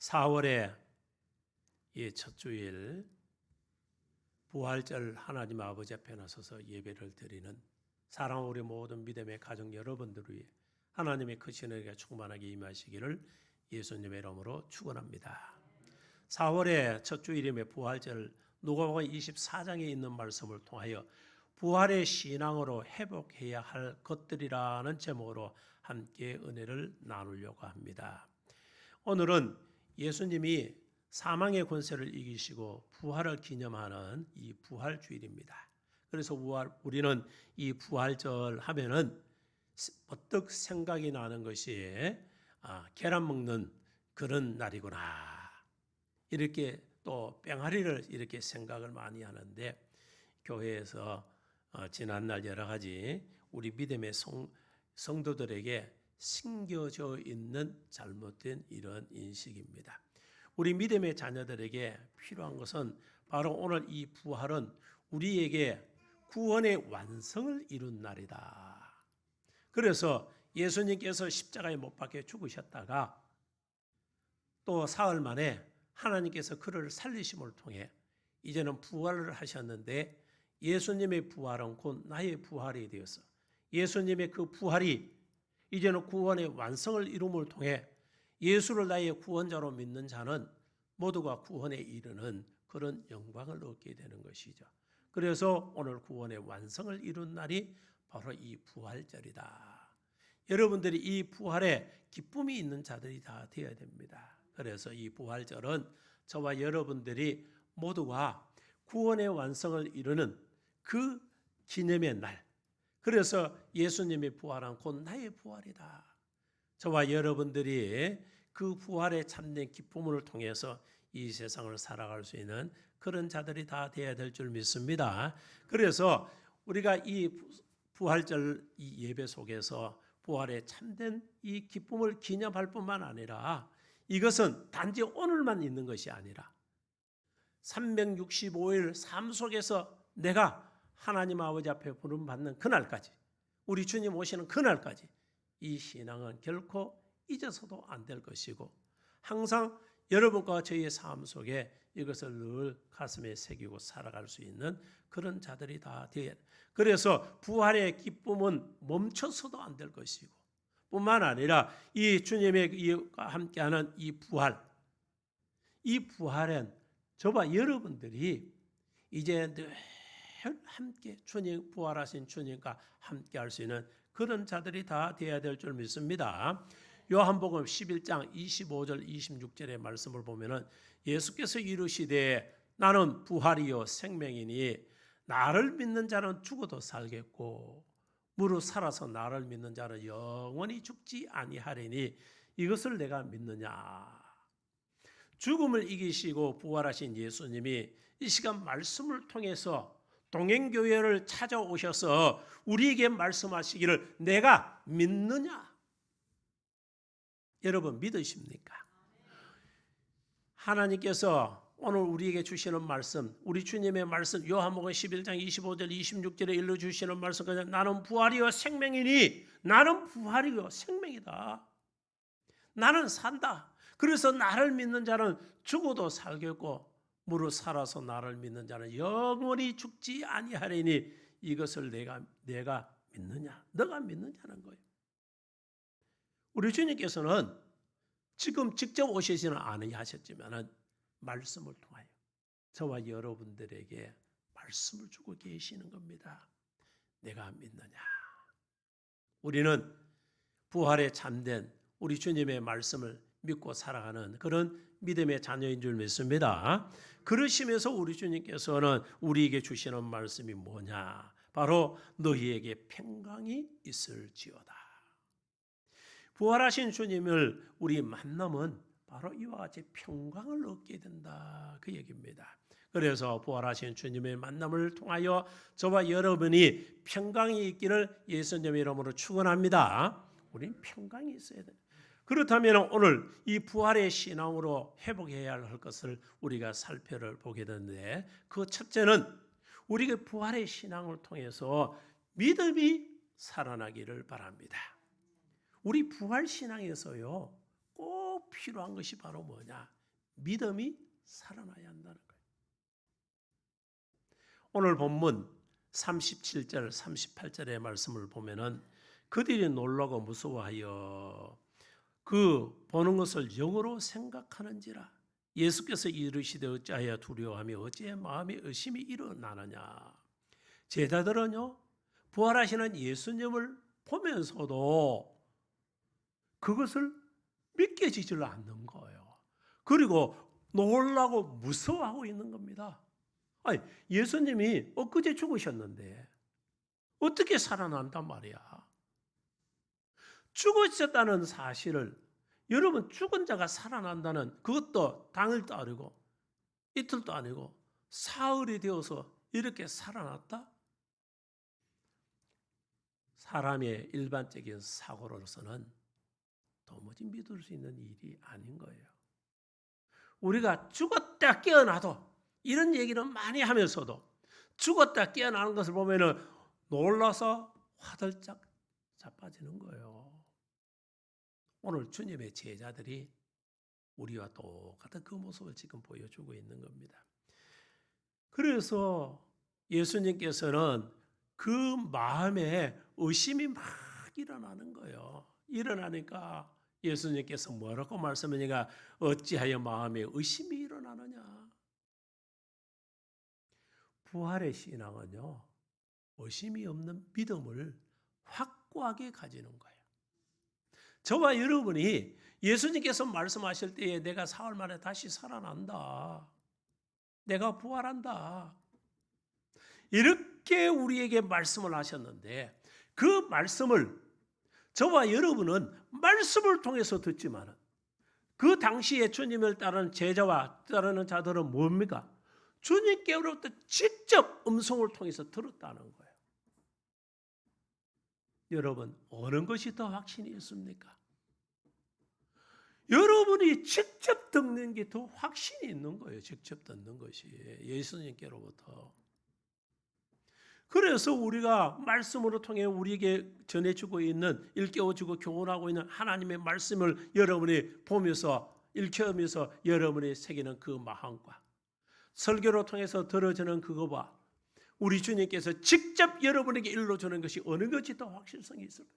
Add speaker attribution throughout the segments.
Speaker 1: 4월의 이 첫 주일 부활절 하나님 아버지 앞에 나서서 예배를 드리는 사랑하는 우리 모든 믿음의 가정 여러분들을 위해 하나님의 크신 은혜가 충만하게 임하시기를 예수님의 이름으로 축원합니다. 4월의 첫 주일임의 부활절 누가복음 24장에 있는 말씀을 통하여 부활의 신앙으로 회복해야 할 것들이라는 제목으로 함께 은혜를 나누려고 합니다. 오늘은 예수님이 사망의 권세를 이기시고 부활을 기념하는 이 부활주일입니다. 그래서 우리는 이 부활절 하면은 버뜩 생각이 나는 것이 계란 먹는 그런 날이구나. 이렇게 또 뺑아리를 이렇게 생각을 많이 하는데 교회에서 지난날 여러 가지 우리 믿음의 성도들에게 심겨져 있는 잘못된 이런 인식입니다. 우리 믿음의 자녀들에게 필요한 것은 바로 오늘 이 부활은 우리에게 구원의 완성을 이룬 날이다. 그래서 예수님께서 십자가에 못 박혀 죽으셨다가 또 사흘 만에 하나님께서 그를 살리심을 통해 이제는 부활을 하셨는데 예수님의 부활은 곧 나의 부활이 되어서 예수님의 그 부활이 이제는 구원의 완성을 이룸을 통해 예수를 나의 구원자로 믿는 자는 모두가 구원에 이르는 그런 영광을 얻게 되는 것이죠. 그래서 오늘 구원의 완성을 이룬 날이 바로 이 부활절이다. 여러분들이 이 부활에 기쁨이 있는 자들이 다 되어야 됩니다. 그래서 이 부활절은 저와 여러분들이 모두가 구원의 완성을 이루는 그 기념의 날. 그래서 예수님의 부활은 곧 나의 부활이다. 저와 여러분들이 그 부활의 참된 기쁨을 통해서 이 세상을 살아갈 수 있는 그런 자들이 다 되어야 될 줄 믿습니다. 그래서 우리가 이 부활절 이 예배 속에서 부활의 참된 이 기쁨을 기념할 뿐만 아니라 이것은 단지 오늘만 있는 것이 아니라 365일 삶 속에서 내가 하나님 아버지 앞에 부름받는 그날까지 우리 주님 오시는 그날까지 이 신앙은 결코 잊어서도 안 될 것이고 항상 여러분과 저희의 삶 속에 이것을 늘 가슴에 새기고 살아갈 수 있는 그런 자들이 다 되어야 돼. 그래서 부활의 기쁨은 멈춰서도 안 될 것이고 뿐만 아니라 이 주님의 함께하는 이 부활은 저와 여러분들이 이제 늘 함께 주님 부활하신 주님과 함께 할 수 있는 그런 자들이 다 되어야 될 줄 믿습니다. 요한복음 11장 25절 26절의 말씀을 보면은 예수께서 이르시되 나는 부활이요 생명이니 나를 믿는 자는 죽어도 살겠고 무릇 살아서 나를 믿는 자는 영원히 죽지 아니하리니 이것을 내가 믿느냐. 죽음을 이기시고 부활하신 예수님이 이 시간 말씀을 통해서 동행교회를 찾아오셔서 우리에게 말씀하시기를 내가 믿느냐? 여러분 믿으십니까? 하나님께서 오늘 우리에게 주시는 말씀, 우리 주님의 말씀 요한복음 11장 25절 26절에 일러주시는 말씀 그냥 나는 부활이요 생명이니 나는 부활이요 생명이다. 나는 산다. 그래서 나를 믿는 자는 죽어도 살겠고 무릇 살아서 나를 믿는 자는 영원히 죽지 아니하리니 이것을 내가 믿느냐? 너가 믿느냐는 거예요. 우리 주님께서는 지금 직접 오시지는 아니하셨지만 말씀을 통하여 저와 여러분들에게 말씀을 주고 계시는 겁니다. 내가 믿느냐? 우리는 부활에 참된 우리 주님의 말씀을 믿고 살아가는 그런 믿음의 자녀인 줄 믿습니다. 그러시면서 우리 주님께서는 우리에게 주시는 말씀이 뭐냐? 바로 너희에게 평강이 있을지어다. 부활하신 주님을 우리 만나면 바로 이와 같이 평강을 얻게 된다. 그 얘기입니다. 그래서 부활하신 주님의 만남을 통하여 저와 여러분이 평강이 있기를 예수님의 이름으로 축원합니다. 우리는 평강이 있어야 돼. 그렇다면 오늘 이 부활의 신앙으로 회복해야 할 것을 우리가 살펴보게 되는데 그 첫째는 우리가 부활의 신앙을 통해서 믿음이 살아나기를 바랍니다. 우리 부활 신앙에서요 꼭 필요한 것이 바로 뭐냐? 믿음이 살아나야 한다는 거예요. 오늘 본문 37절, 38절의 말씀을 보면은 그들이 놀라고 무서워하여 그 보는 것을 영으로 생각하는지라. 예수께서 이르시되 어찌하여 두려워하며 어찌해 마음에 의심이 일어나느냐. 제자들은요, 부활하시는 예수님을 보면서도 그것을 믿겨지질 않는 거예요. 그리고 놀라고 무서워하고 있는 겁니다. 아니, 예수님이 엊그제 죽으셨는데 어떻게 살아난단 말이야? 죽으셨다는 사실을, 여러분, 죽은 자가 살아난다는 그것도 당일도 아니고 이틀도 아니고 사흘이 되어서 이렇게 살아났다? 사람의 일반적인 사고로서는 도무지 믿을 수 있는 일이 아닌 거예요. 우리가 죽었다 깨어나도, 이런 얘기는 많이 하면서도 죽었다 깨어나는 것을 보면은 놀라서 화들짝 자빠지는 거예요. 오늘 주님의 제자들이 우리와 똑같은 그 모습을 지금 보여주고 있는 겁니다. 그래서 예수님께서는 그 마음에 의심이 막 일어나는 거예요. 일어나니까 예수님께서 뭐라고 말씀하니까 어찌하여 마음에 의심이 일어나느냐. 부활의 신앙은요, 의심이 없는 믿음을 확고하게 가지는 거예요. 저와 여러분이 예수님께서 말씀하실 때에 내가 사흘 만에 다시 살아난다, 내가 부활한다, 이렇게 우리에게 말씀을 하셨는데, 그 말씀을 저와 여러분은 말씀을 통해서 듣지만 그 당시에 주님을 따르는 제자와 따르는 자들은 뭡니까? 주님께로부터 직접 음성을 통해서 들었다는 거예요. 여러분, 어느 것이 더 확신이 있습니까? 여러분이 직접 듣는 게 더 확신이 있는 거예요. 직접 듣는 것이 예수님께로부터. 그래서 우리가 말씀으로 통해 우리에게 전해주고 있는, 일깨워주고 교훈하고 있는 하나님의 말씀을 여러분이 보면서 읽혀면서 여러분이 새기는 그 마음과 설교로 통해서 들어주는 그거와 우리 주님께서 직접 여러분에게 일러주는 것이 어느 것이 더 확실성이 있을까요?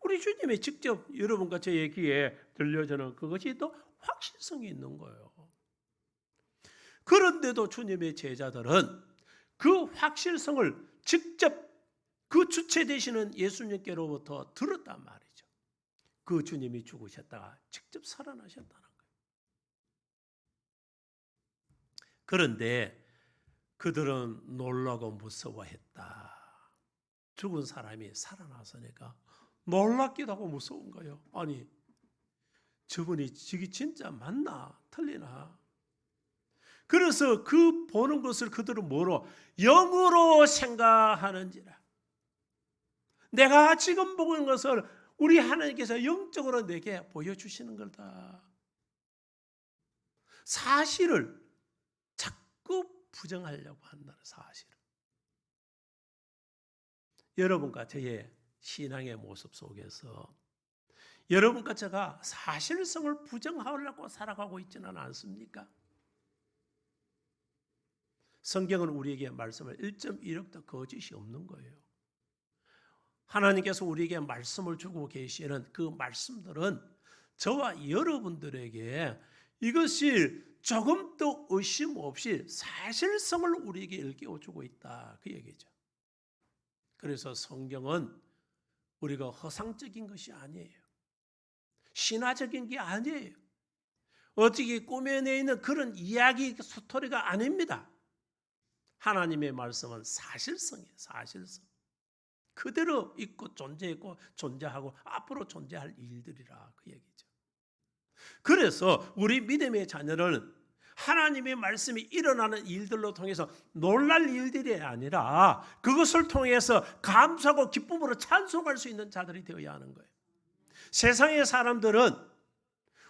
Speaker 1: 우리 주님이 직접 여러분과 저의 귀에 들려주는 그것이 더 확실성이 있는 거예요. 그런데도 주님의 제자들은 그 확실성을 직접 그 주체 되시는 예수님께로부터 들었단 말이죠. 그 주님이 죽으셨다가 직접 살아나셨다는 거예요. 그런데 그들은 놀라고 무서워했다. 죽은 사람이 살아나서니까 놀랍기도 하고 무서운 거예요. 아니, 저분이 저기 진짜 맞나 틀리나? 그래서 그 보는 것을 그들은 뭐로? 영으로 생각하는지라. 내가 지금 보는 것을 우리 하나님께서 영적으로 내게 보여주시는 거다. 사실을 자꾸 부정하려고 한다는 사실을. 여러분과 저의 신앙의 모습 속에서 여러분과 제가 사실성을 부정하려고 살아가고 있지는 않습니까? 성경은 우리에게 말씀을 1.1억도 거짓이 없는 거예요. 하나님께서 우리에게 말씀을 주고 계시는 그 말씀들은 저와 여러분들에게 이것이 조금도 의심 없이 사실성을 우리에게 일깨워주고 있다, 그 얘기죠. 그래서 성경은 우리가 허상적인 것이 아니에요. 신화적인 게 아니에요. 어떻게 꾸며내 있는 그런 이야기 스토리가 아닙니다. 하나님의 말씀은 사실성이에요. 사실성. 그대로 있고 존재했고 존재하고 앞으로 존재할 일들이라, 그 얘기죠. 그래서 우리 믿음의 자녀는 하나님의 말씀이 일어나는 일들로 통해서 놀랄 일들이 아니라 그것을 통해서 감사하고 기쁨으로 찬송할 수 있는 자들이 되어야 하는 거예요. 세상의 사람들은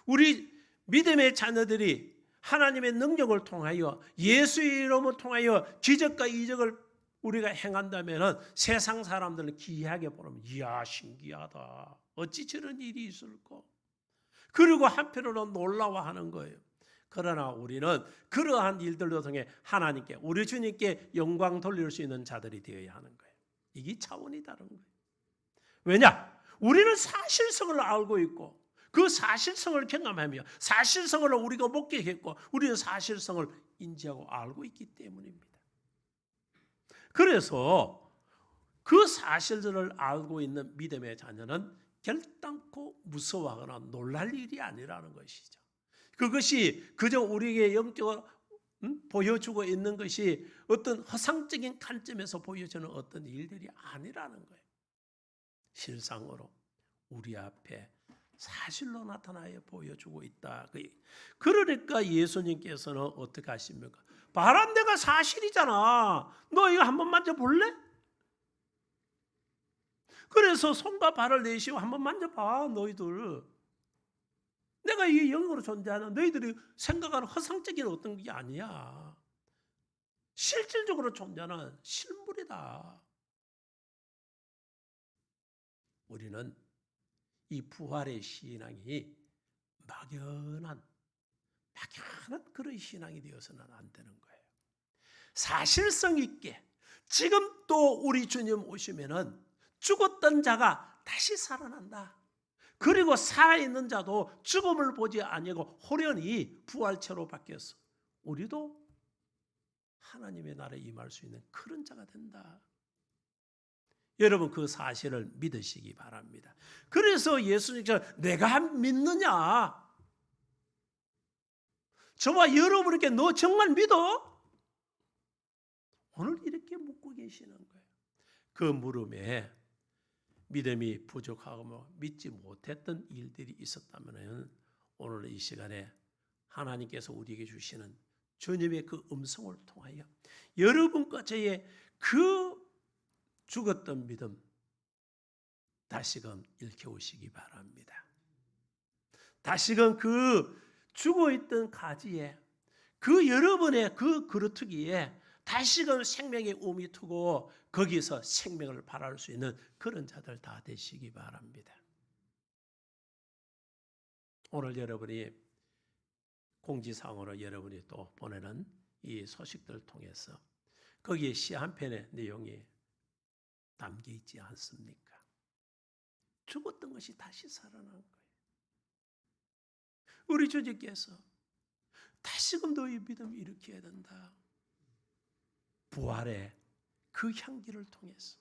Speaker 1: 우리 믿음의 자녀들이 하나님의 능력을 통하여 예수의 이름을 통하여 기적과 이적을 우리가 행한다면 세상 사람들은 기이하게 보면 이야 신기하다. 어찌 저런 일이 있을까? 그리고 한편으로 놀라워하는 거예요. 그러나 우리는 그러한 일들로 통해 하나님께, 우리 주님께 영광 돌릴 수 있는 자들이 되어야 하는 거예요. 이게 차원이 다른 거예요. 왜냐? 우리는 사실성을 알고 있고 그 사실성을 경험하며 사실성을 우리가 목격했고 우리는 사실성을 인지하고 알고 있기 때문입니다. 그래서 그 사실들을 알고 있는 믿음의 자녀는 결단코 무서워하거나 놀랄 일이 아니라는 것이죠. 그것이 그저 우리에게 영적으로 보여주고 있는 것이 어떤 허상적인 관점에서 보여주는 어떤 일들이 아니라는 거예요. 실상으로 우리 앞에 사실로 나타나여 보여주고 있다. 그러니까 예수님께서는 어떻게 하십니까? 바람 내가 사실이잖아. 너 이거 한번 만져볼래? 그래서 손과 발을 내시고 한번 만져봐. 너희들. 내가 이게 영으로 존재하는 너희들이 생각하는 허상적인 어떤 게 아니야. 실질적으로 존재하는 실물이다. 우리는 이 부활의 신앙이 막연한 그런 신앙이 되어서는 안 되는 거예요. 사실성 있게 지금 또 우리 주님 오시면은 죽었던 자가 다시 살아난다. 그리고 살아있는 자도 죽음을 보지 아니하고 호련히 부활체로 바뀌었어. 우리도 하나님의 나라에 임할 수 있는 그런 자가 된다. 여러분 그 사실을 믿으시기 바랍니다. 그래서 예수님께서 내가 믿느냐? 저와 여러분에게 너 정말 믿어? 오늘 이렇게 묻고 계시는 거예요. 그 물음에 믿음이 부족하고 믿지 못했던 일들이 있었다면 오늘 이 시간에 하나님께서 우리에게 주시는 주님의 그 음성을 통하여 여러분과 저의 그 죽었던 믿음 다시금 일깨우시기 바랍니다. 다시금 그 죽어있던 가지에 그 여러분의 그 그루터기에 다시금 생명의 움이 트고 거기서 생명을 발할 수 있는 그런 자들 다 되시기 바랍니다. 오늘 여러분이 공지사항으로 여러분이 또 보내는 이 소식들을 통해서 거기에 시 한 편의 내용이 담겨 있지 않습니까? 죽었던 것이 다시 살아난 거예요. 우리 주님께서 다시금 너희 믿음을 일으켜야 된다. 부활의 그 향기를 통해서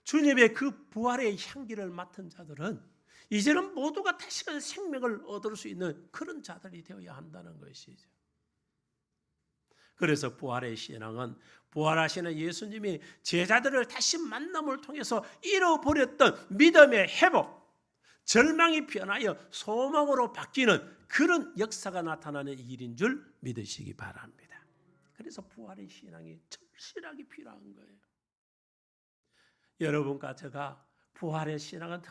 Speaker 1: 주님의 그 부활의 향기를 맡은 자들은 이제는 모두가 다시금 생명을 얻을 수 있는 그런 자들이 되어야 한다는 것이죠. 그래서 부활의 신앙은 부활하시는 예수님이 제자들을 다시 만남을 통해서 잃어버렸던 믿음의 회복, 절망이 변하여 소망으로 바뀌는 그런 역사가 나타나는 일인 줄 믿으시기 바랍니다. 그래서 부활의 신앙이 절실하게 필요한 거예요. 여러분과 제가 부활의 신앙은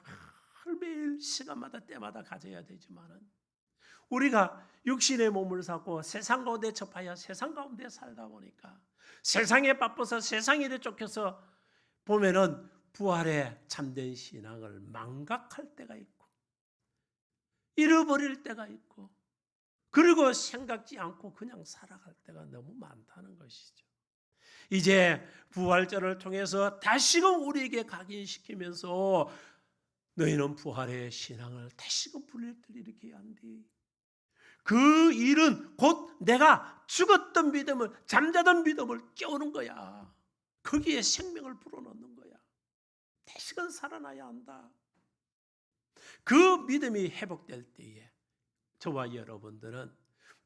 Speaker 1: 매일 시간마다 때마다 가져야 되지만은 우리가 육신의 몸을 갖고 세상 가운데 접하여 세상 가운데 살다 보니까 세상에 바빠서 세상 일에 쫓겨서 보면은 부활의 참된 신앙을 망각할 때가 있고 잃어버릴 때가 있고 그리고 생각지 않고 그냥 살아갈 때가 너무 많다는 것이죠. 이제 부활절을 통해서 다시금 우리에게 각인시키면서 너희는 부활의 신앙을 다시금 일으켜야 한디. 그 일은 곧 내가 죽었던 믿음을 잠자던 믿음을 깨우는 거야. 거기에 생명을 불어넣는 거야. 다시금 살아나야 한다. 그 믿음이 회복될 때에 저와 여러분들은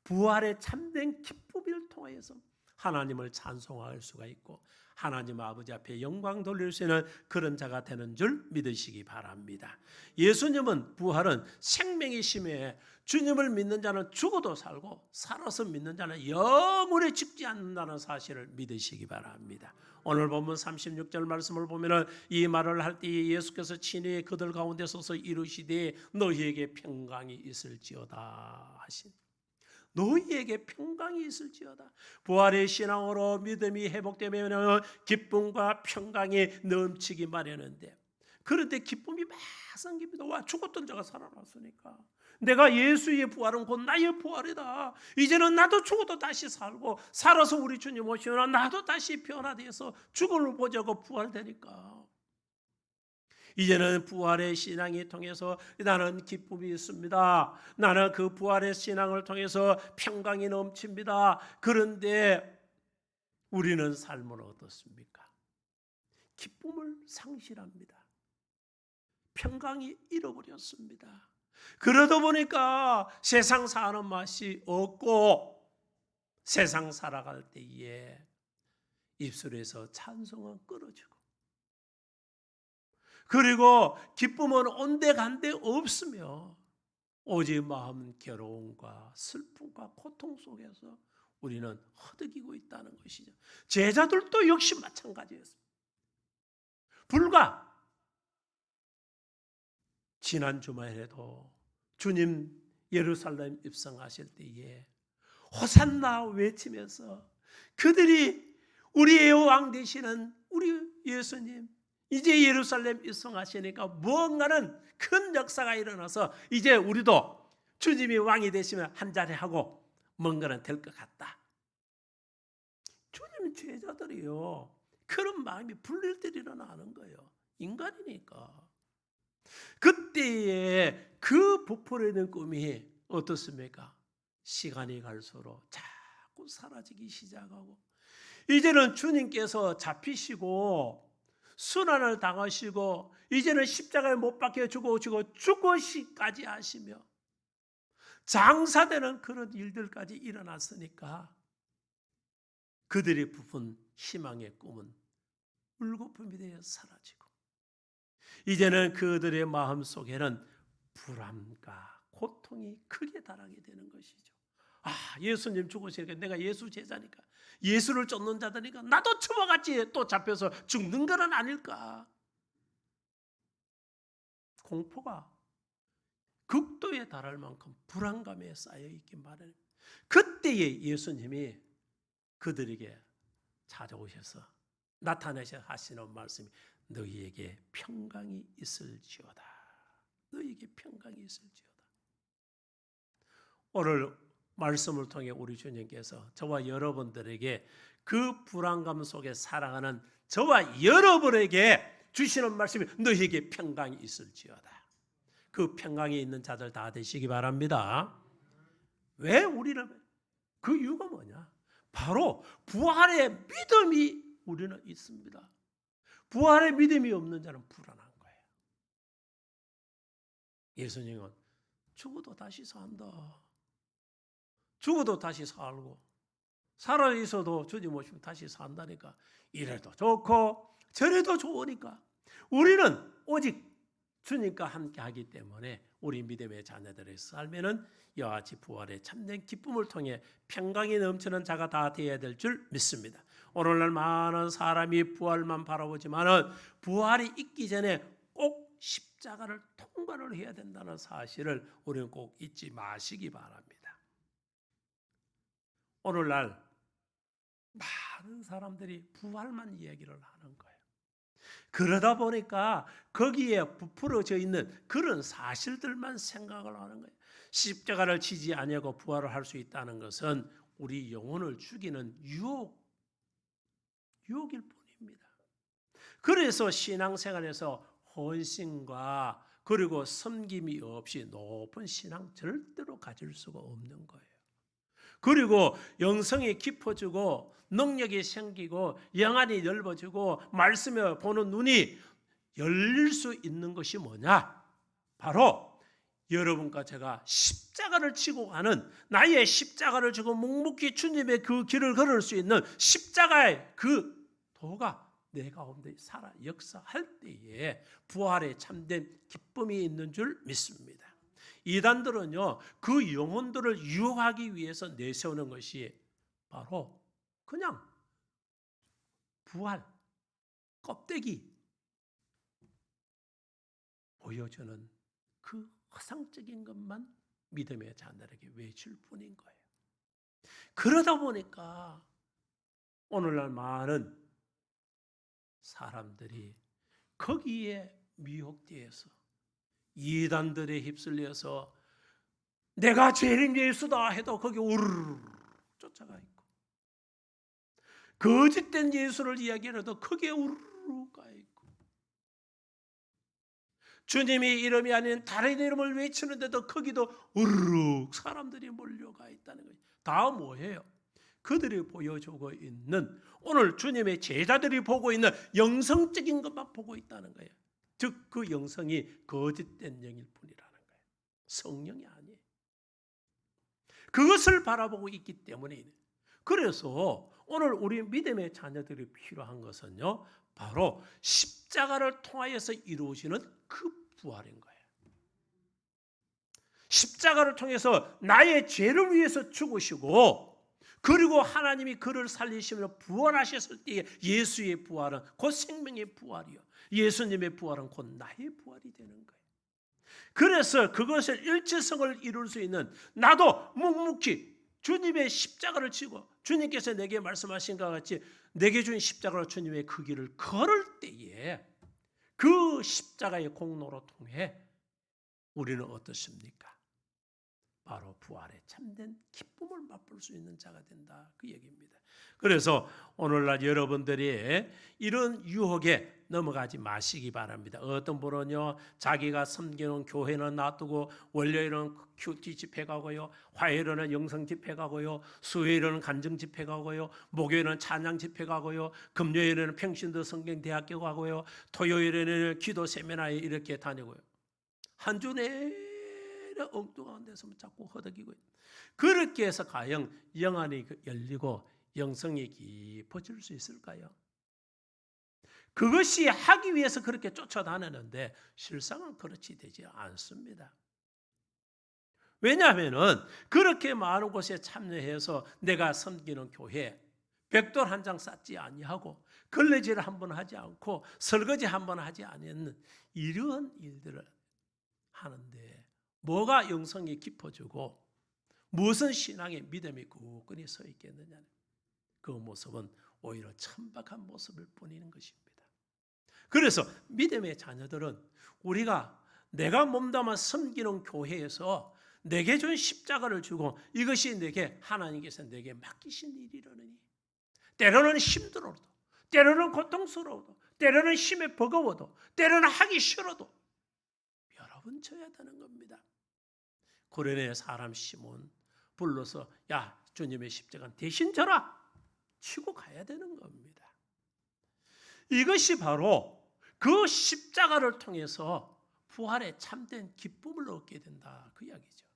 Speaker 1: 부활의 참된 기쁨을 통해서 하나님을 찬송할 수가 있고 하나님 아버지 앞에 영광 돌릴 수 있는 그런 자가 되는 줄 믿으시기 바랍니다. 예수님은 부활은 생명이심에 주님을 믿는 자는 죽어도 살고 살아서 믿는 자는 영원히 죽지 않는다는 사실을 믿으시기 바랍니다. 오늘 본문 36절 말씀을 보면 이 말을 할 때에 예수께서 친히 그들 가운데 서서 이르시되 너희에게 평강이 있을지어다 하신 너희에게 평강이 있을지어다. 부활의 신앙으로 믿음이 회복되면 기쁨과 평강이 넘치기 마련인데 그런데 기쁨이 막 생깁니다. 와 죽었던 자가 살아났으니까 내가 예수의 부활은 곧 나의 부활이다. 이제는 나도 죽어도 다시 살고 살아서 우리 주님 오시면 나도 다시 변화되어서 죽음을 보자고 부활되니까. 이제는 부활의 신앙이 통해서 나는 기쁨이 있습니다. 나는 그 부활의 신앙을 통해서 평강이 넘칩니다. 그런데 우리는 삶은 어떻습니까? 기쁨을 상실합니다. 평강이 잃어버렸습니다. 그러다 보니까 세상 사는 맛이 없고 세상 살아갈 때에 입술에서 찬송은 끊어지고 그리고 기쁨은 온데간데 없으며 오직 마음 괴로움과 슬픔과 고통 속에서 우리는 허덕이고 있다는 것이죠. 제자들도 역시 마찬가지였습니다. 불과 지난 주말에도 주님 예루살렘 입성하실 때에 호산나 외치면서 그들이 우리의 왕 되시는 우리 예수님 이제 예루살렘 입성하시니까 무언가는 큰 역사가 일어나서 이제 우리도 주님이 왕이 되시면 한자리 하고 뭔가는 될 것 같다. 주님 제자들이요 그런 마음이 불릴 때 일어나는 거예요. 인간이니까. 그때에 그 부풀어있는 꿈이 어떻습니까? 시간이 갈수록 자꾸 사라지기 시작하고 이제는 주님께서 잡히시고 순환을 당하시고 이제는 십자가에 못 박혀 죽어지고 죽으시까지 하시며 장사되는 그런 일들까지 일어났으니까 그들이 부푼 희망의 꿈은 물거품이 되어 사라지고 이제는 그들의 마음속에는 불안과 고통이 크게 달하게 되는 것이죠. 아, 예수님 죽으시니까 내가 예수 제자니까 예수를 쫓는 자들이니까 나도 처먹같이 또 잡혀서 죽는 건 아닐까. 공포가 극도에 달할 만큼 불안감에 쌓여있기 마련. 그때에 예수님이 그들에게 찾아오셔서 나타내셔 하시는 말씀이 너희에게 평강이 있을지어다. 너희에게 평강이 있을지어다. 오늘 말씀을 통해 우리 주님께서 저와 여러분들에게 그 불안감 속에 살아가는 저와 여러분에게 주시는 말씀이 너희에게 평강이 있을지어다. 그 평강이 있는 자들 다 되시기 바랍니다. 왜 우리는 그 이유가 뭐냐? 바로 부활의 믿음이 우리는 있습니다. 부활의 믿음이 없는 자는 불안한 거예요. 예수님은 죽어도 다시 산다. 죽어도 다시 살고 살아있어도 주님 오시면 다시 산다니까 이래도 좋고 저래도 좋으니까 우리는 오직 주님과 함께 하기 때문에 우리 믿음의 자녀들의 삶에는 이와 같이 부활의 참된 기쁨을 통해 평강이 넘치는 자가 다 되어야 될 줄 믿습니다. 오늘날 많은 사람이 부활만 바라보지만은 부활이 있기 전에 꼭 십자가를 통과를 해야 된다는 사실을 우리는 꼭 잊지 마시기 바랍니다. 오늘날 많은 사람들이 부활만 이야기를 하는 거예요. 그러다 보니까 거기에 부풀어져 있는 그런 사실들만 생각을 하는 거예요. 십자가를 지지 아니하고 부활을 할 수 있다는 것은 우리 영혼을 죽이는 유혹일 뿐입니다. 그래서 신앙생활에서 헌신과 그리고 섬김이 없이 높은 신앙 절대로 가질 수가 없는 거예요. 그리고 영성이 깊어지고 능력이 생기고 영안이 넓어지고 말씀을 보는 눈이 열릴 수 있는 것이 뭐냐? 바로 여러분과 제가 십자가를 지고 가는 나의 십자가를 지고 묵묵히 주님의 그 길을 걸을 수 있는 십자가의 그 도가 내 가운데 살아 역사할 때에 부활의 참된 기쁨이 있는 줄 믿습니다. 이단들은요 그 영혼들을 유혹하기 위해서 내세우는 것이 바로 그냥 부활 껍데기 보여주는 그 허상적인 것만 믿음의 자녀에게 외칠 뿐인 거예요. 그러다 보니까 오늘날 많은 사람들이 거기에 미혹되어서 이단들에 휩쓸려서 내가 재림 예수다 해도 거기 우르르 쫓아가 있고, 거짓된 예수를 이야기해도 거기에 우르르 가 있고, 주님이 이름이 아닌 다른 이름을 외치는데도 거기도 우르르 사람들이 몰려가 있다는 거예요. 다 뭐예요? 그들이 보여주고 있는, 오늘 주님의 제자들이 보고 있는 영성적인 것만 보고 있다는 거예요. 즉 그 영성이 거짓된 영일 뿐이라는 거예요. 성령이 아니에요. 그것을 바라보고 있기 때문에, 그래서 오늘 우리 믿음의 자녀들이 필요한 것은요, 바로 십자가를 통하여서 이루어지는 그 부활인 거예요. 십자가를 통해서 나의 죄를 위해서 죽으시고, 그리고 하나님이 그를 살리시며 부활하셨을 때에 예수의 부활은 곧 생명의 부활이요, 예수님의 부활은 곧 나의 부활이 되는 거예요. 그래서 그것을 일체성을 이룰 수 있는, 나도 묵묵히 주님의 십자가를 지고 주님께서 내게 말씀하신 것 같이 내게 준 십자가로 주님의 그 길을 걸을 때에 그 십자가의 공로로 통해 우리는 어떻습니까? 바로 부활의 참된 기쁨을 맛볼 수 있는 자가 된다, 그 얘기입니다. 그래서 오늘날 여러분들이 이런 유혹에 넘어가지 마시기 바랍니다. 어떤 분은요, 자기가 섬기는 교회는 놔두고 월요일은 큐티 집회 가고요, 화요일은 영성 집회 가고요, 수요일은 간증 집회 가고요, 목요일은 찬양 집회 가고요, 금요일에는 평신도 성경대학교 가고요, 토요일에는 기도 세미나에 이렇게 다니고요. 한 주 내내 엉뚱한 데서 자꾸 허덕이고, 그렇게 해서 과연 영안이 열리고 영성이 깊어질 수 있을까요? 그것이 하기 위해서 그렇게 쫓아다니는데 실상은 그렇지 되지 않습니다. 왜냐하면 그렇게 많은 곳에 참여해서 내가 섬기는 교회 벽돌 한 장 쌓지 아니하고 걸레질 한 번 하지 않고 설거지 한 번 하지 않는 이런 일들을 하는데 뭐가 영성이 깊어지고 무슨 신앙의 믿음이 굳건히 서 있겠느냐, 그 모습은 오히려 천박한 모습일 뿐인 것입니다. 그래서 믿음의 자녀들은 우리가 내가 몸담아 섬기는 교회에서 내게 준 십자가를 주고 이것이 내게 하나님께서 내게 맡기신 일이라느니, 때로는 힘들어도, 때로는 고통스러워도, 때로는 힘에 버거워도, 때로는 하기 싫어도 여러분 져야 되는 겁니다. 고레네 사람 시몬 불러서 야, 주님의 십자가 대신 져라 치고 가야 되는 겁니다. 이것이 바로 그 십자가를 통해서 부활의 참된 기쁨을 얻게 된다, 그 이야기죠.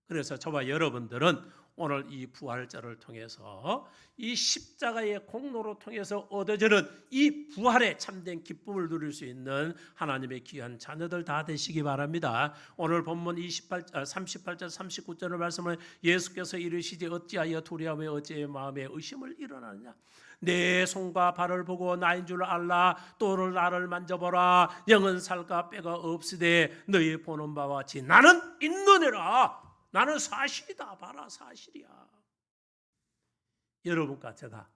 Speaker 1: 그래서 저와 여러분들은 오늘 이 부활절을 통해서 이 십자가의 공로로 통해서 얻어지는 이 부활의 참된 기쁨을 누릴 수 있는 하나님의 귀한 자녀들 다 되시기 바랍니다. 오늘 본문 38절 39절의 말씀을 예수께서 이르시되 어찌하여 두려움에 어찌하여 마음에 의심을 일어나느냐, 내 손과 발을 보고 나인 줄 알라, 또를 나를 만져보라, 영은 살까 뼈가 없으되 너희 보는 바와 같이 나는 있느니라. 나는 사실이다. 봐라, 사실이야. 여러분과 제가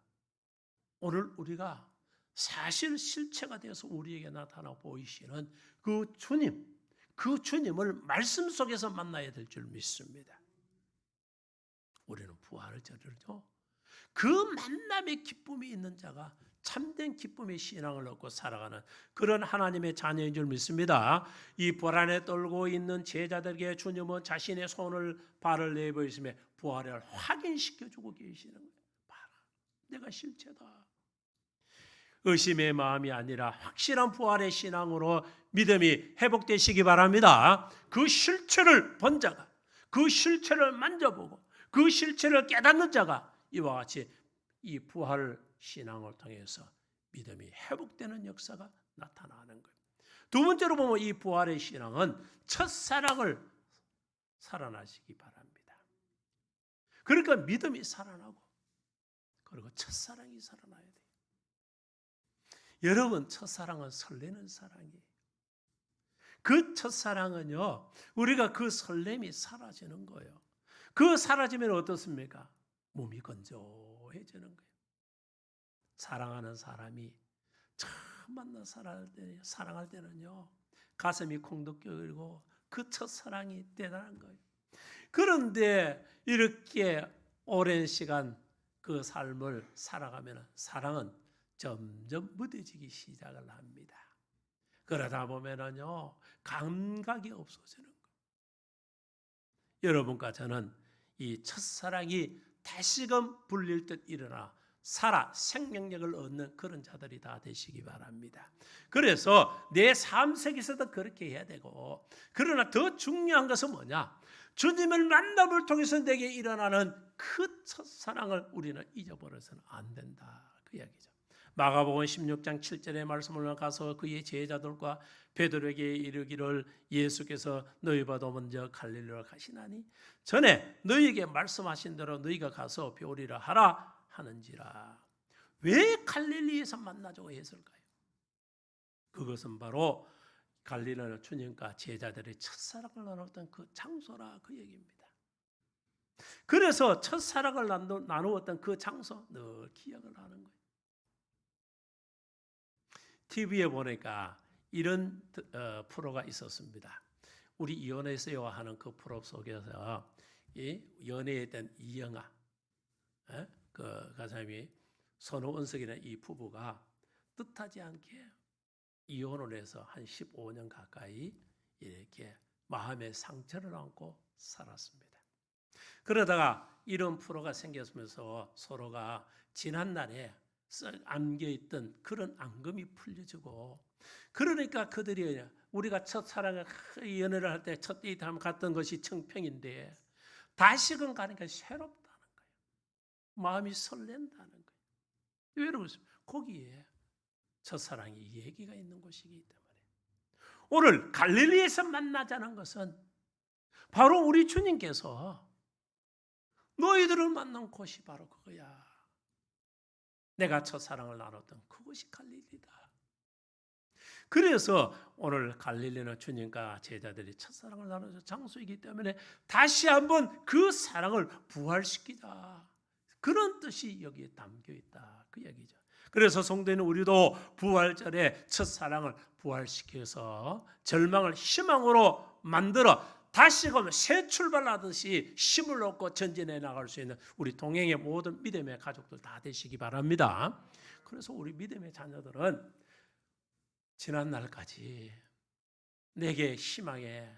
Speaker 1: 오늘 우리가 사실 실체가 되어서 우리에게 나타나 보이시는 그 주님을 말씀 속에서 만나야 될 줄 믿습니다. 우리는 부활을 저르죠. 그 만남의 기쁨이 있는 자가 참된 기쁨의 신앙을 얻고 살아가는 그런 하나님의 자녀인 줄 믿습니다. 이 불안에 떨고 있는 제자들에게 주님은 자신의 손을 발을 내보이시며 부활을 확인시켜주고 계시는 거예요. 봐라, 내가 실체다. 의심의 마음이 아니라 확실한 부활의 신앙으로 믿음이 회복되시기 바랍니다. 그 실체를 본 자가, 그 실체를 만져보고 그 실체를 깨닫는 자가 이와 같이 이 부활 신앙을 통해서 믿음이 회복되는 역사가 나타나는 거예요. 두 번째로 보면 이 부활의 신앙은 첫사랑을 살아나시기 바랍니다. 그러니까 믿음이 살아나고 그리고 첫사랑이 살아나야 돼요. 여러분, 첫사랑은 설레는 사랑이에요. 그 첫사랑은요, 우리가 그 설렘이 사라지는 거예요. 그 사라지면 어떻습니까? 몸이 건조해지는 거예요. 사랑하는 사람이 처음 만나 사랑할 때는요, 가슴이 콩덕거리고 그 첫사랑이 대단한 거예요. 그런데 이렇게 오랜 시간 그 삶을 살아가면 사랑은 점점 무뎌지기 시작을 합니다. 그러다 보면은요, 감각이 없어지는 거예요. 여러분과 저는 이 첫사랑이 다시금 불릴 듯 일어나 살아 생명력을 얻는 그런 자들이 다 되시기 바랍니다. 그래서 내 삶 속에서도 그렇게 해야 되고, 그러나 더 중요한 것은 뭐냐? 주님을 만남을 통해서 내게 일어나는 그 첫사랑을 우리는 잊어버려서는 안 된다. 그 이야기죠. 마가복음 16장 7절의 말씀을 가서 그의 제자들과 베드로에게 이르기를 예수께서 너희보다 먼저 갈릴리로 가시나니 전에 너희에게 말씀하신 대로 너희가 가서 배우리라 하라 하는지라. 왜 갈릴리에서 만나자고 했을까요? 그것은 바로 갈릴리는 주님과 제자들의 첫사랑을 나누었던 그 장소라 그 얘기입니다. 그래서 첫사랑을 나누었던 그 장소 늘 기억을 하는 거예요. TV에 보니까 이런 프로가 있었습니다. 우리 이혼해서요 하는 그 프로 속에서 이 연애에 대한 이영아 그 가사님이 손호은석이라는 이 부부가 뜻하지 않게 이혼을 해서 한 15년 가까이 이렇게 마음의 상처를 안고 살았습니다. 그러다가 이런 프로가 생겼으면서 서로가 지난날에 안겨있던 그런 앙금이 풀려지고, 그러니까 그들이 우리가 첫사랑을 연애를 할 때 첫 데이트하면 갔던 것이 청평인데 다시금 가니까 새롭다는 거예요. 마음이 설렌다는 거예요. 왜 그러겠습니까? 거기에 첫사랑이 얘기가 있는 곳이기 때문에. 오늘 갈릴리에서 만나자는 것은 바로 우리 주님께서 너희들을 만난 곳이 바로 그거야. 내가 첫사랑을 나눴던 그것이 갈릴리다. 그래서 오늘 갈릴리는 주님과 제자들이 첫사랑을 나누는 장소이기 때문에 다시 한번 그 사랑을 부활시키자. 그런 뜻이 여기에 담겨 있다. 그 얘기죠. 그래서 성도는 우리도 부활절에 첫사랑을 부활시켜서 절망을 희망으로 만들어 다시금 새 출발하듯이 힘을 얻고 전진해 나갈 수 있는 우리 동행의 모든 믿음의 가족들 다 되시기 바랍니다. 그래서 우리 믿음의 자녀들은 지난 날까지 내게 희망의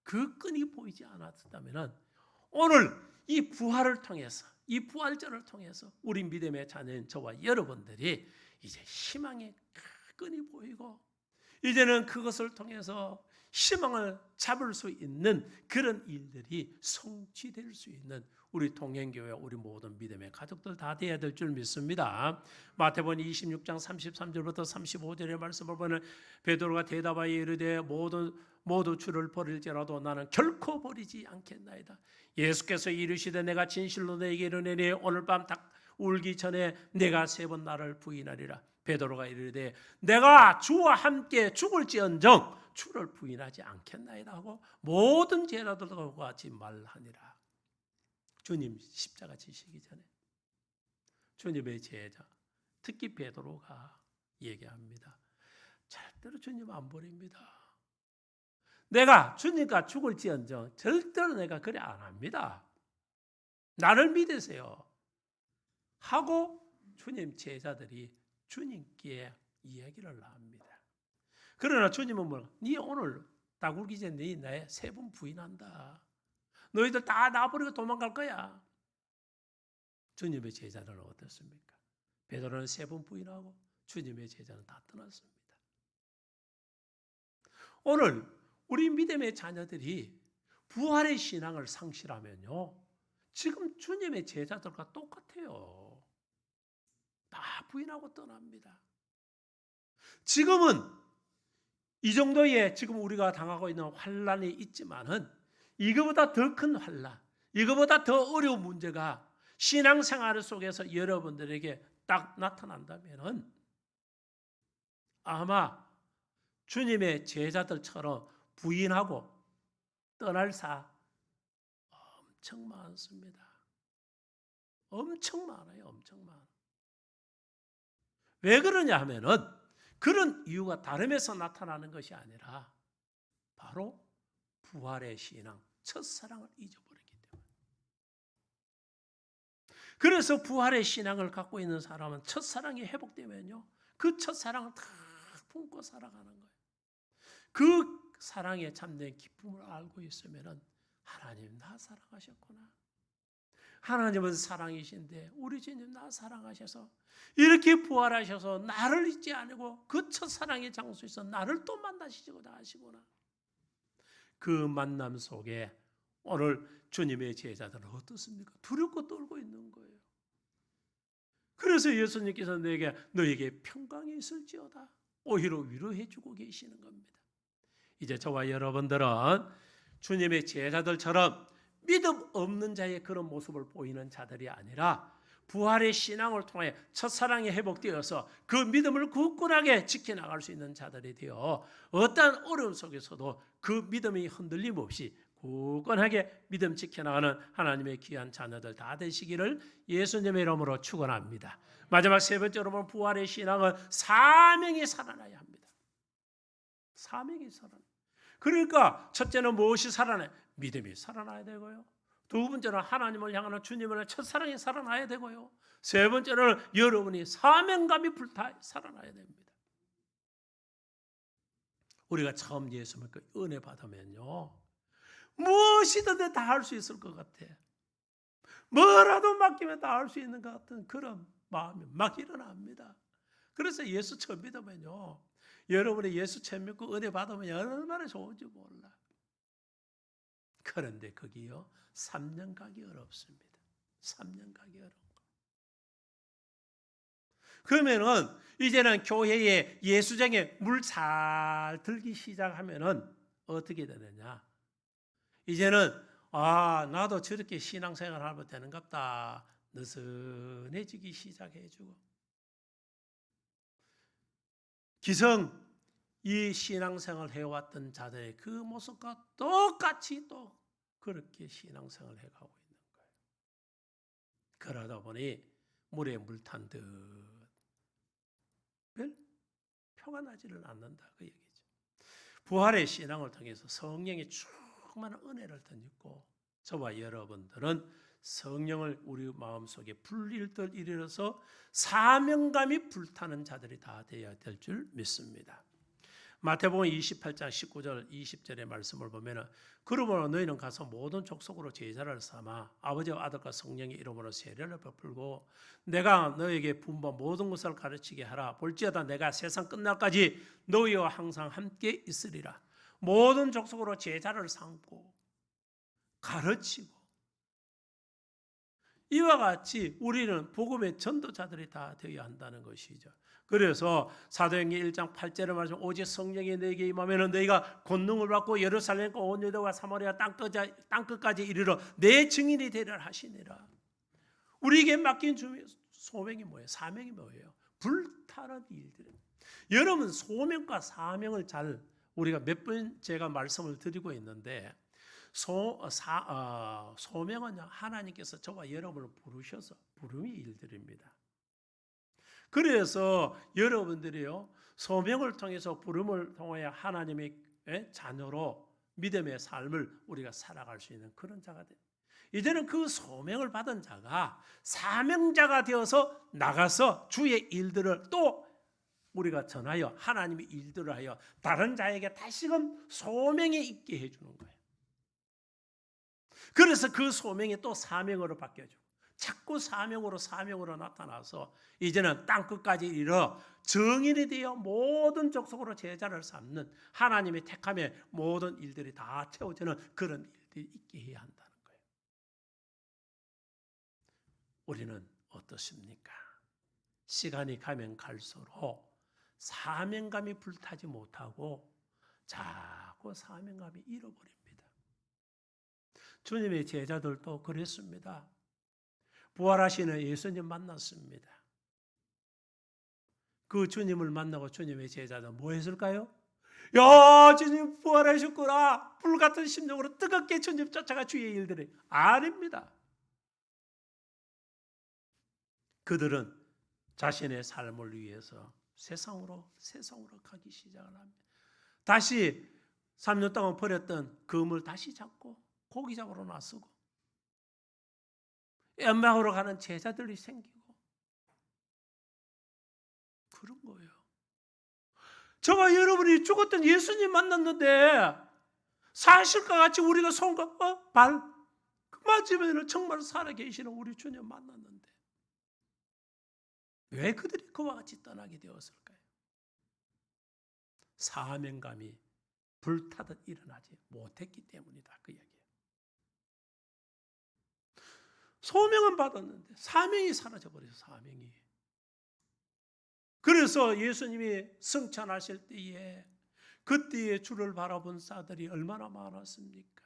Speaker 1: 그 끈이 보이지 않았다면 오늘 이 부활을 통해서, 이 부활절을 통해서 우리 믿음의 자녀인 저와 여러분들이 이제 희망의 끈이 보이고 이제는 그것을 통해서 희망을 잡을 수 있는 그런 일들이 성취될 수 있는 우리 동행교회 우리 모든 믿음의 가족들 다 돼야 될 줄 믿습니다. 마태복음 26장 33절부터 35절의 말씀을 보면 베드로가 대답하여 이르되 모두 주를 버릴지라도 나는 결코 버리지 않겠나이다. 예수께서 이르시되 내가 진실로 너에게 이르노니 오늘 밤 닭 울기 전에 내가 3번 나를 부인하리라. 베드로가 이르되 내가 주와 함께 죽을지언정 주를 부인하지 않겠나이다 하고 모든 제자들과 같이 말하니라. 주님 십자가 지시기 전에 주님의 제자 특히 베드로가 얘기합니다. 절대로 주님 안 버립니다. 내가 주님과 죽을지언정 절대로 내가 그래 안 합니다. 나를 믿으세요 하고 주님 제자들이 주님께 이야기를 합니다. 그러나 주님은 뭐라? 네 오늘 닭 울기 전에 네 나의 3번 부인한다. 너희들 다 나버리고 도망갈 거야. 주님의 제자들은 어떻습니까? 베드로는 3번 부인하고 주님의 제자는 다 떠났습니다. 오늘 우리 믿음의 자녀들이 부활의 신앙을 상실하면요, 지금 주님의 제자들과 똑같아요. 다 부인하고 떠납니다. 지금은 이 정도의 지금 우리가 당하고 있는 환난이 있지만은 이거보다 더 큰 환난, 이거보다 더 어려운 문제가 신앙생활 속에서 여러분들에게 딱 나타난다면은 아마 주님의 제자들처럼 부인하고 떠날 사 엄청 많습니다. 엄청 많아요. 엄청 많아. 왜 그러냐 하면은 그런 이유가 다름에서 나타나는 것이 아니라 바로 부활의 신앙, 첫사랑을 잊어버리기 때문에. 그래서 부활의 신앙을 갖고 있는 사람은 첫사랑이 회복되면요, 그 첫사랑을 다 품고 살아가는 거예요. 그 사랑에 참된 기쁨을 알고 있으면 하나님 나 사랑하셨구나. 하나님은 사랑이신데 우리 주님 나 사랑하셔서 이렇게 부활하셔서 나를 잊지 않고 그 첫사랑의 장소에서 나를 또 만나시고자 하시구나. 그 만남 속에 오늘 주님의 제자들은 어떻습니까? 두렵고 떨고 있는 거예요. 그래서 예수님께서 너에게 평강이 있을지어다 오히려 위로해 주고 계시는 겁니다. 이제 저와 여러분들은 주님의 제자들처럼 믿음 없는 자의 그런 모습을 보이는 자들이 아니라 부활의 신앙을 통해 첫사랑이 회복되어서 그 믿음을 굳건하게 지켜나갈 수 있는 자들이 되어 어떠한 어려움 속에서도 그 믿음이 흔들림 없이 굳건하게 믿음 지켜나가는 하나님의 귀한 자녀들 다 되시기를 예수님의 이름으로 축원합니다. 마지막 세 번째로 보면 부활의 신앙은 사명이 살아나야 합니다. 사명이 살아나요. 그러니까 첫째는 무엇이 살아나요? 믿음이 살아나야 되고요. 두 번째는 하나님을 향하는 주님을 첫사랑이 살아나야 되고요. 세 번째는 여러분이 사명감이 불타 살아나야 됩니다. 우리가 처음 예수 믿고 은혜 받으면요, 무엇이든 다 할 수 있을 것 같아. 뭐라도 맡기면 다 할 수 있는 것 같은 그런 마음이 막 일어납니다. 그래서 예수 처음 믿으면요, 여러분이 예수 처음 믿고 은혜 받으면 얼마나 좋은지 몰라. 그런데 거기요 3년 가기 어렵습니다. 3년 가기 어려운 거. 그러면은 이제는 교회에 예수장에 물 잘 들기 시작하면은 어떻게 되느냐? 이제는 나도 저렇게 신앙생활 하면 되는갑다. 느슨해지기 시작해주고 기성 이 신앙생활 해왔던 자들의 그 모습과 똑같이 또 그렇게 신앙생활 해가고 있는 거예요. 그러다 보니 물에 물 탄 듯 별 표가 나지를 않는다 그 얘기죠. 부활의 신앙을 통해서 성령의 충만한 은혜를 덧입고 저와 여러분들은 성령을 우리 마음속에 불릴 듯 일어서 사명감이 불타는 자들이 다 되어야 될 줄 믿습니다. 마태복음 28장 19절 20절의 말씀을 보면은 그러므로 너희는 가서 모든 족속으로 제자를 삼아 아버지와 아들과 성령의 이름으로 세례를 베풀고 내가 너에게 분부한 모든 것을 가르치게 하라. 볼지어다 내가 세상 끝날까지 너희와 항상 함께 있으리라. 모든 족속으로 제자를 삼고 가르치고 이와 같이 우리는 복음의 전도자들이 다 되어야 한다는 것이죠. 그래서 사도행전 1장 8절의 말씀 오직 성령이 너에게 임하면 너희가 권능을 받고 예루살렘과 온 유대와 사마리아 땅끝까지 이르러 내 증인이 되리라 하시니라. 우리에게 맡긴 소명이 뭐예요? 사명이 뭐예요? 불타는 일들입니다. 여러분 소명과 사명을 잘 우리가 몇 번 제가 말씀을 드리고 있는데 소명은 하나님께서 저와 여러분을 부르셔서 부름의 일들입니다. 그래서 여러분들이요 소명을 통해서 부름을 통해 하나님의 자녀로 믿음의 삶을 우리가 살아갈 수 있는 그런 자가 돼. 이제는 그 소명을 받은 자가 사명자가 되어서 나가서 주의 일들을 또 우리가 전하여 하나님의 일들을 하여 다른 자에게 다시금 소명이 있게 해주는 거예요. 그래서 그 소명이 또 사명으로 바뀌어지고 자꾸 사명으로 나타나서 이제는 땅끝까지 이르러 정인이 되어 모든 족속으로 제자를 삼는 하나님의 택함의 모든 일들이 다 채워지는 그런 일들이 있게 해야 한다는 거예요. 우리는 어떻습니까? 시간이 가면 갈수록 사명감이 불타지 못하고 자꾸 사명감이 잃어버립니다. 주님의 제자들도 그랬습니다. 부활하시는 예수님 만났습니다. 그 주님을 만나고 주님의 제자들은 뭐 했을까요? 야, 주님 부활하셨구나. 불같은 심정으로 뜨겁게 주님 쫓아가 주의 일들이 아닙니다. 그들은 자신의 삶을 위해서 세상으로 가기 시작을 합니다. 다시 3년 동안 버렸던 금을 다시 잡고 고기 잡으러 나서고 연막으로 가는 제자들이 생기고 그런 거예요. 저와 여러분이 죽었던 예수님 만났는데 사실과 같이 우리가 손과 발 맞으면 정말 살아계시는 우리 주님 만났는데 왜 그들이 그와 같이 떠나게 되었을까요? 사명감이 불타듯 일어나지 못했기 때문이다. 그 얘기예요. 소명은 받았는데 사명이 사라져버려서 사명이. 그래서 예수님이 승천하실 때에 그때의 주를 바라본 자들이 얼마나 많았습니까?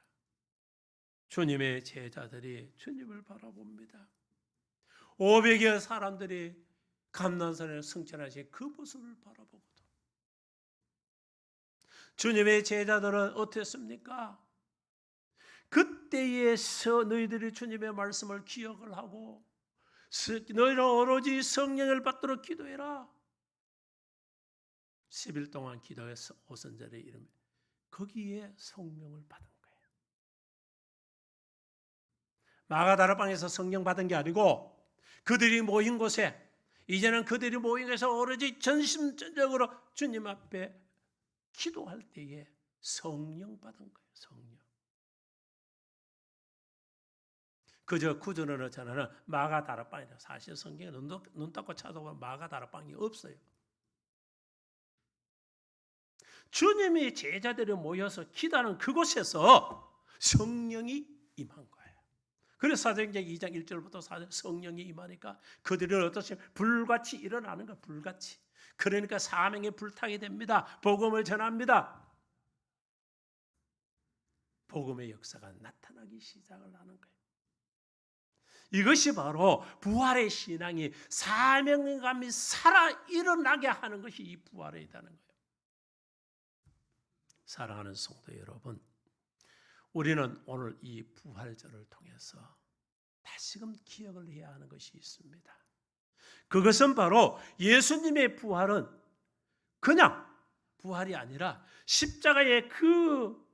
Speaker 1: 주님의 제자들이 주님을 바라봅니다. 500여 사람들이 감난산에 승천하신 그 모습을 바라보거든. 주님의 제자들은 어땠습니까? 그때에서 너희들이 주님의 말씀을 기억을 하고 너희는 오로지 성령을 받도록 기도해라. 10일 동안 기도해서 오순절에 이르면 거기에 성령을 받은 거예요. 마가다라방에서 성령 받은 게 아니고 그들이 모인 곳에 이제는 그들이 모인 곳에서 오로지 전심전력으로 주님 앞에 기도할 때에 성령 받은 거예요. 성령. 그저 구전으로 전하는 마가다락방이다. 사실 성경에 눈 닫고 찾아보면 마가다락방이 없어요. 주님이 제자들이 모여서 기도하는 그곳에서 성령이 임한 거예요. 그래서 사도행전 2장 1절부터 4절 성령이 임하니까 그들은 어떠시 불같이 일어나는 거예요. 불같이. 그러니까 사명에 불타게 됩니다. 복음을 전합니다. 복음의 역사가 나타나기 시작을 하는 거예요. 이것이 바로 부활의 신앙이 사명감이 살아 일어나게 하는 것이 이 부활에 있다는 거예요. 사랑하는 성도 여러분, 우리는 오늘 이 부활절을 통해서 다시금 기억을 해야 하는 것이 있습니다. 그것은 바로 예수님의 부활은 그냥 부활이 아니라 십자가의 그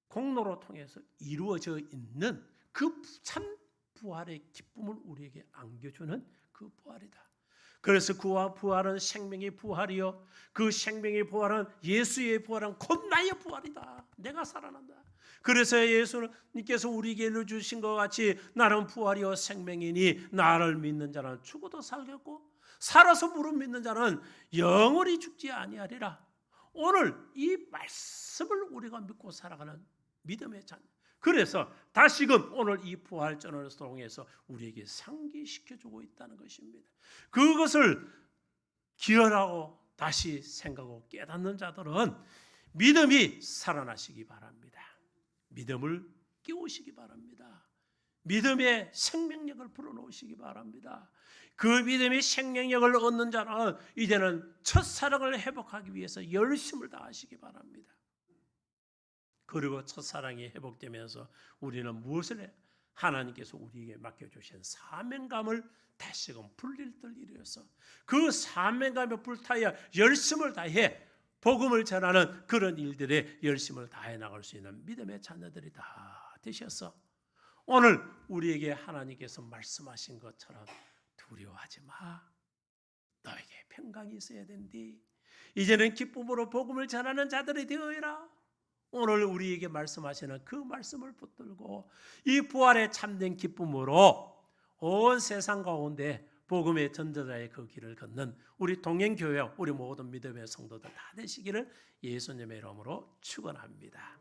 Speaker 1: 공로로 통해서 이루어져 있는 그 참 부활의 기쁨을 우리에게 안겨주는 그 부활이다. 그래서 그 부활은 생명의 부활이요. 그 생명의 부활은 예수의 부활은 곧 나의 부활이다. 내가 살아난다. 그래서 예수님께서 우리에게 주신 것 같이 나는 부활이요 생명이니 나를 믿는 자는 죽어도 살겠고 살아서 무릇 믿는 자는 영원히 죽지 아니하리라. 오늘 이 말씀을 우리가 믿고 살아가는 믿음의 자녀. 그래서 다시금 오늘 이 부활전을 통해서 우리에게 상기시켜주고 있다는 것입니다. 그것을 기억하고 다시 생각하고 깨닫는 자들은 믿음이 살아나시기 바랍니다. 믿음을 깨우시기 바랍니다. 믿음의 생명력을 불어넣으시기 바랍니다. 그 믿음의 생명력을 얻는 자는 이제는 첫사랑을 회복하기 위해서 열심을 다하시기 바랍니다. 그리고 첫사랑이 회복되면서 우리는 무엇을 해? 하나님께서 우리에게 맡겨주신 사명감을 다시금 불릴 듯 일어서 그 사명감에 불타야 열심을 다해 복음을 전하는 그런 일들에 열심을 다해 나갈 수 있는 믿음의 자녀들이 다 되셔서 오늘 우리에게 하나님께서 말씀하신 것처럼 두려워하지 마. 너에게 평강이 있어야 된디. 이제는 기쁨으로 복음을 전하는 자들이 되어라. 오늘 우리에게 말씀하시는 그 말씀을 붙들고 이 부활의 참된 기쁨으로 온 세상 가운데 복음의 전도자의 그 길을 걷는 우리 동행교회, 우리 모든 믿음의 성도들 다 되시기를 예수님의 이름으로 축원합니다.